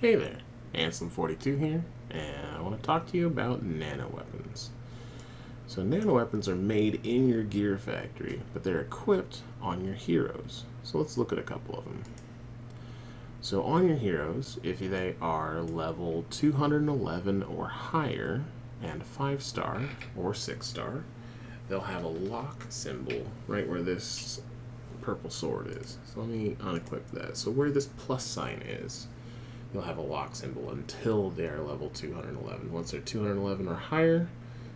Hey there, Ansem42 here, and I want to talk to you about nanoweapons. So nanoweapons are made in your gear factory, but they're equipped on your heroes. So let's look at a couple of them. So on your heroes, if they are level 211 or higher, and 5-star or 6-star, they'll have a lock symbol right where this purple sword is. So let me unequip that. So where this plus sign is, you'll have a lock symbol until they're level 211. Once they're 211 or higher,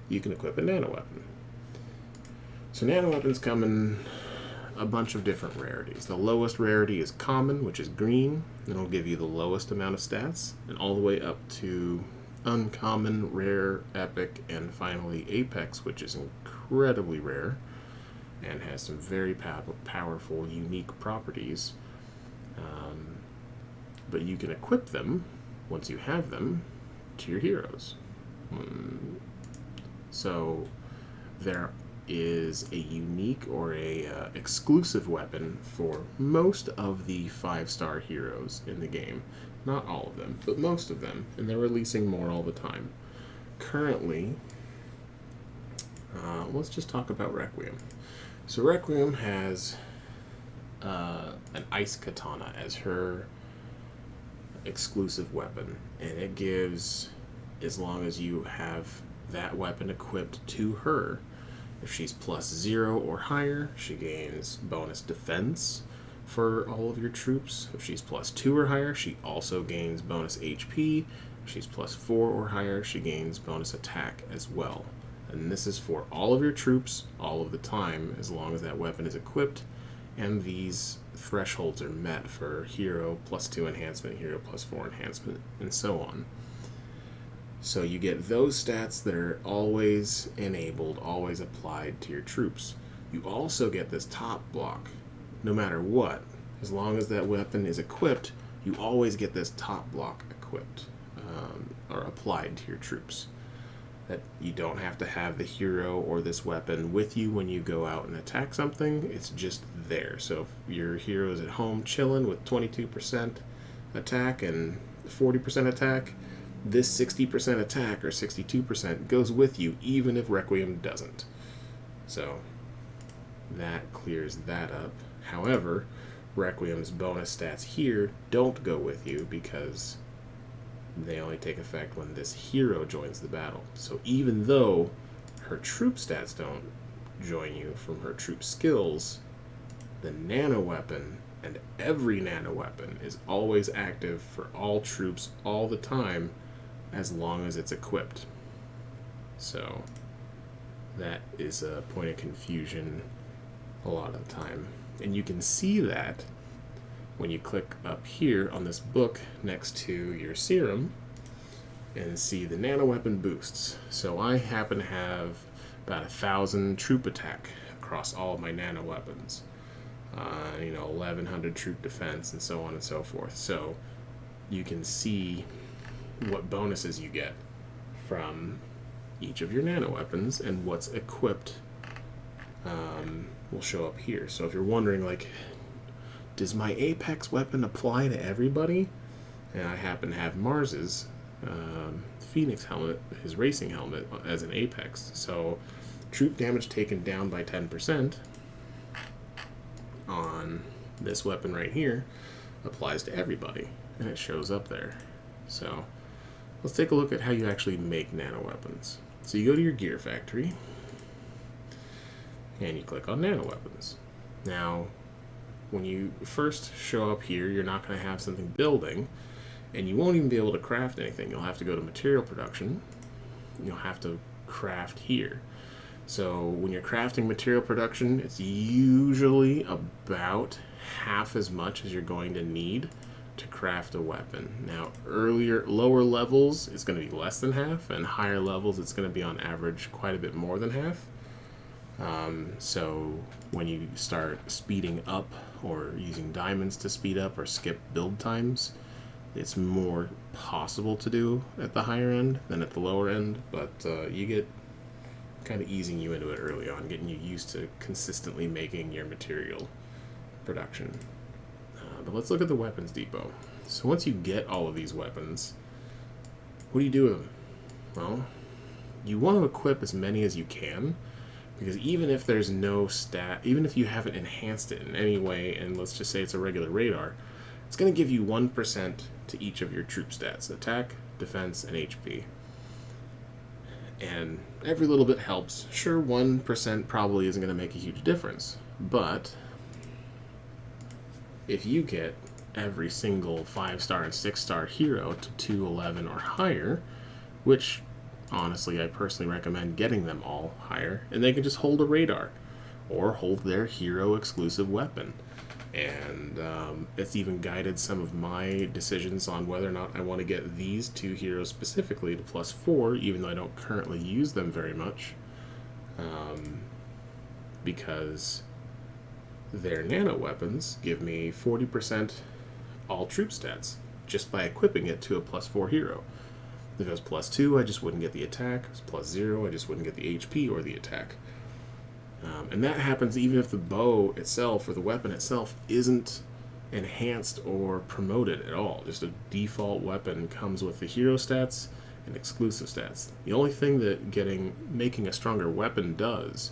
you can equip a nanoweapon. So nanoweapons come in a bunch of different rarities. The lowest rarity is common, which is green, and it'll give you the lowest amount of stats, and all the way up to uncommon, rare, epic, and finally apex, which is incredibly rare and has some very powerful, unique properties. But you can equip them, once you have them, to your heroes. So there is a unique or a exclusive weapon for most of the 5-star heroes in the game. Not all of them, but most of them, and they're releasing more all the time. Currently, let's just talk about Requiem. So Requiem has an ice katana as her exclusive weapon, and it gives, as long as you have that weapon equipped to her, if she's +0 or higher, she gains bonus defense for all of your troops. If she's +2 or higher, she also gains bonus HP. If she's +4 or higher, she gains bonus attack as well. And this is for all of your troops all of the time, as long as that weapon is equipped and these thresholds are met for hero +2 enhancement, hero +4 enhancement, and so on. So you get those stats that are always enabled, always applied to your troops. You also get this top block, no matter what. As long as that weapon is equipped, you always get this top block equipped, or applied to your troops. That you don't have to have the hero or this weapon with you when you go out and attack something. It's just there. So if your hero is at home chilling with 22% attack and 40% attack, this 60% attack or 62% goes with you even if Requiem doesn't. So that clears that up. However, Requiem's bonus stats here don't go with you because they only take effect when this hero joins the battle. So even though her troop stats don't join you from her troop skills, the nano weapon and every nano weapon is always active for all troops all the time as long as it's equipped. So that is a point of confusion a lot of the time. And you can see that when you click up here on this book next to your serum and see the nano weapon boosts. So I happen to have about 1,000 troop attack across all of my nano weapons. 1,100 troop defense and so on and so forth. So you can see what bonuses you get from each of your nano weapons, and what's equipped will show up here. So if you're wondering, like, does my Apex weapon apply to everybody? And I happen to have Mars's Phoenix helmet, his racing helmet, as an Apex. So troop damage taken down by 10% on this weapon right here applies to everybody, and it shows up there. So let's take a look at how you actually make nano weapons. So you go to your gear factory and you click on nano weapons. Now, when you first show up here, you're not going to have something building, and you won't even be able to craft anything. You'll have to go to material production. You'll have to craft here. So when you're crafting material production, it's usually about half as much as you're going to need to craft a weapon. Now, lower levels, it's going to be less than half, and higher levels, it's going to be on average quite a bit more than half. So when you start speeding up or using diamonds to speed up or skip build times, it's more possible to do at the higher end than at the lower end, but you get kind of easing you into it early on, getting you used to consistently making your material production. But let's look at the weapons depot. So once you get all of these weapons, what do you do with them? Well, you want to equip as many as you can, because even if there's no stat, even if you haven't enhanced it in any way, and let's just say it's a regular radar, it's going to give you 1% to each of your troop stats: attack, defense, and HP. And every little bit helps. Sure, 1% probably isn't going to make a huge difference, but if you get every single 5-star and 6-star hero to 211 or higher, which honestly I personally recommend getting them all higher, and they can just hold a radar or hold their hero exclusive weapon. And it's even guided some of my decisions on whether or not I want to get these 2 heroes specifically to +4, even though I don't currently use them very much, because their nano weapons give me 40% all troop stats just by equipping it to a +4 hero. If it was +2, I just wouldn't get the attack. If it was +0, I just wouldn't get the HP or the attack. And that happens even if the bow itself or the weapon itself isn't enhanced or promoted at all. Just a default weapon comes with the hero stats and exclusive stats. The only thing that making a stronger weapon does,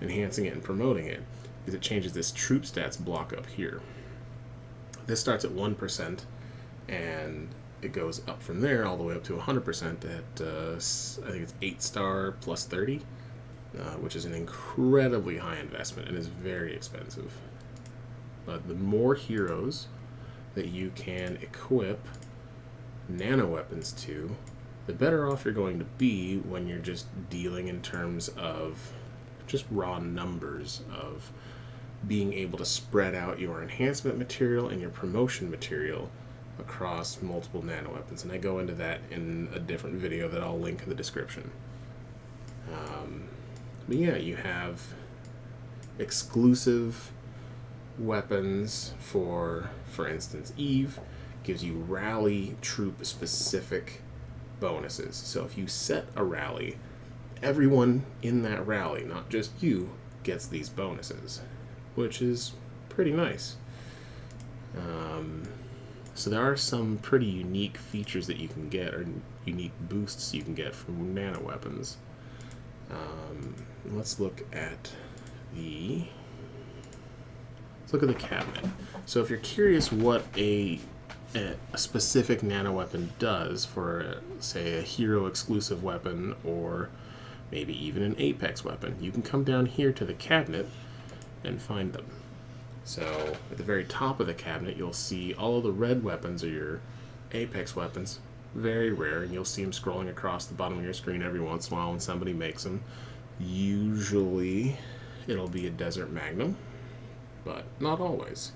enhancing it and promoting it, is it changes this troop stats block up here. This starts at 1%, and it goes up from there all the way up to 100% at, I think it's 8-star +30, which is an incredibly high investment and is very expensive. But the more heroes that you can equip nano weapons to, the better off you're going to be when you're just dealing in terms of just raw numbers of being able to spread out your enhancement material and your promotion material across multiple nano weapons. And I go into that in a different video that I'll link in the description. But yeah, you have exclusive weapons for instance, Eve gives you rally troop specific bonuses. So if you set a rally, everyone in that rally, not just you, gets these bonuses, which is pretty nice. So there are some pretty unique features that you can get, or unique boosts you can get from nano weapons. Let's look at the cabinet. So if you're curious what a specific nano weapon does for, say, a hero exclusive weapon, or maybe even an Apex weapon, you can come down here to the cabinet and find them. So at the very top of the cabinet, you'll see all of the red weapons are your Apex weapons. Very rare, and you'll see them scrolling across the bottom of your screen every once in a while when somebody makes them. Usually it'll be a Desert Magnum, but not always.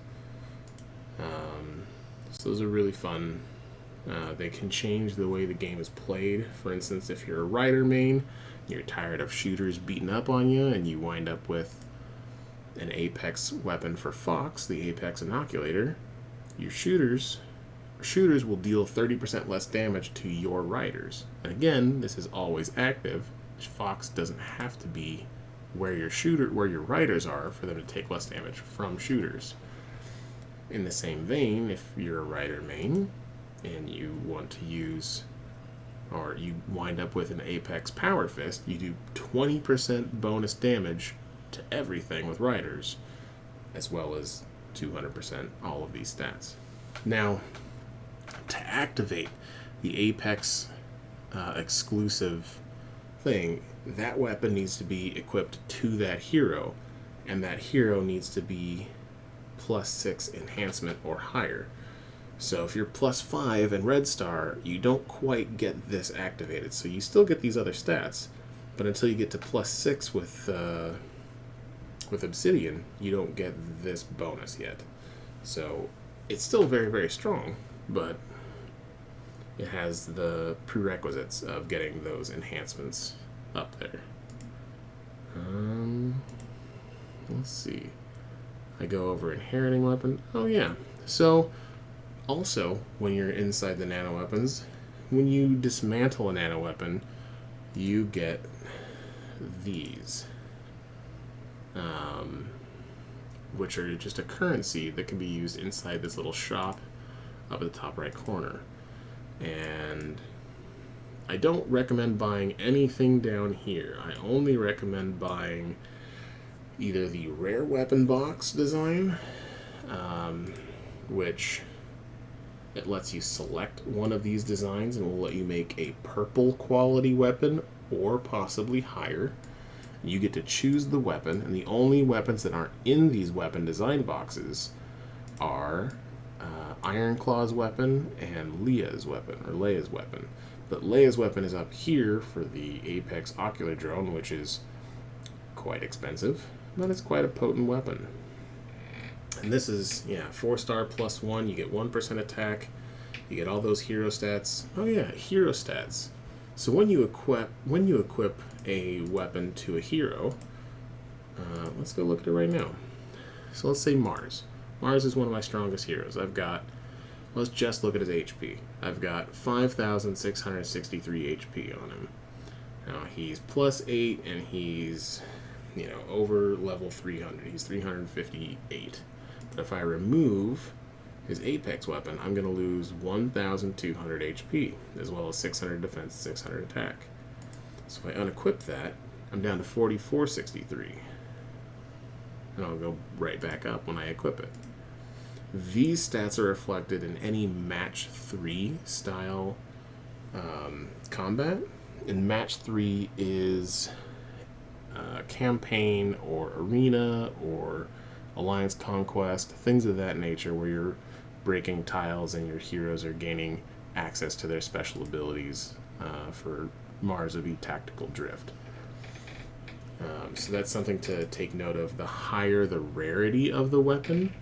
So those are really fun. They can change the way the game is played. For instance, if you're a Rider main, you're tired of shooters beating up on you, and you wind up with an Apex weapon for Fox, the Apex Inoculator, your shooters will deal 30% less damage to your riders. And again, this is always active. Fox doesn't have to be where your riders are for them to take less damage from shooters. In the same vein, if you're a Rider main and you want to use, or you wind up with an Apex Power Fist, you do 20% bonus damage to everything with Riders, as well as 200% all of these stats. Now, to activate the Apex exclusive thing, that weapon needs to be equipped to that hero, and that hero needs to be +6 enhancement or higher. So if you're +5 in Red Star, you don't quite get this activated. So you still get these other stats, but until you get to +6 with Obsidian, you don't get this bonus yet. So it's still very, very strong, but it has the prerequisites of getting those enhancements up there. Let's see. I go over inheriting weapon. Oh yeah. So also, when you're inside the nano weapons, when you dismantle a nano weapon, you get these, which are just a currency that can be used inside this little shop up at the top right corner. And I don't recommend buying anything down here. I only recommend buying either the rare weapon box design, which it lets you select one of these designs and will let you make a purple quality weapon or possibly higher. You get to choose the weapon, and the only weapons that aren't in these weapon design boxes are Ironclaw's weapon and Leia's weapon. But Leia's weapon is up here for the Apex Ocular Drone, which is quite expensive, but it's quite a potent weapon. And this is, 4-star plus 1. You get 1% attack. You get all those hero stats. Oh yeah, hero stats. So when you equip a weapon to a hero, let's go look at it right now. So let's say Mars. Mars is one of my strongest heroes. Let's just look at his HP. I've got 5,663 HP on him. Now he's plus 8 and he's, over level 300. He's 358. But if I remove his Apex weapon, I'm going to lose 1,200 HP, as well as 600 defense, 600 attack. So if I unequip that, I'm down to 4,463. And I'll go right back up when I equip it. These stats are reflected in any match 3 style combat. And match 3 is campaign or arena or alliance conquest, things of that nature, where you're breaking tiles and your heroes are gaining access to their special abilities. For Mars would be tactical drift. So that's something to take note of. The higher the rarity of the weapon,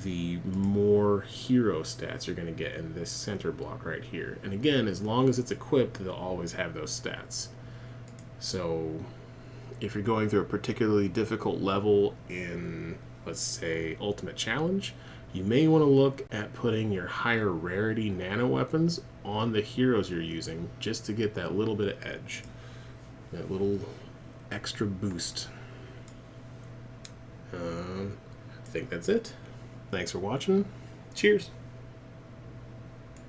the more hero stats you're going to get in this center block right here. And again, as long as it's equipped, they'll always have those stats. So if you're going through a particularly difficult level in, let's say, Ultimate Challenge, you may want to look at putting your higher rarity nano weapons on the heroes you're using, just to get that little bit of edge, that little extra boost. I think that's it. Thanks for watching. Cheers.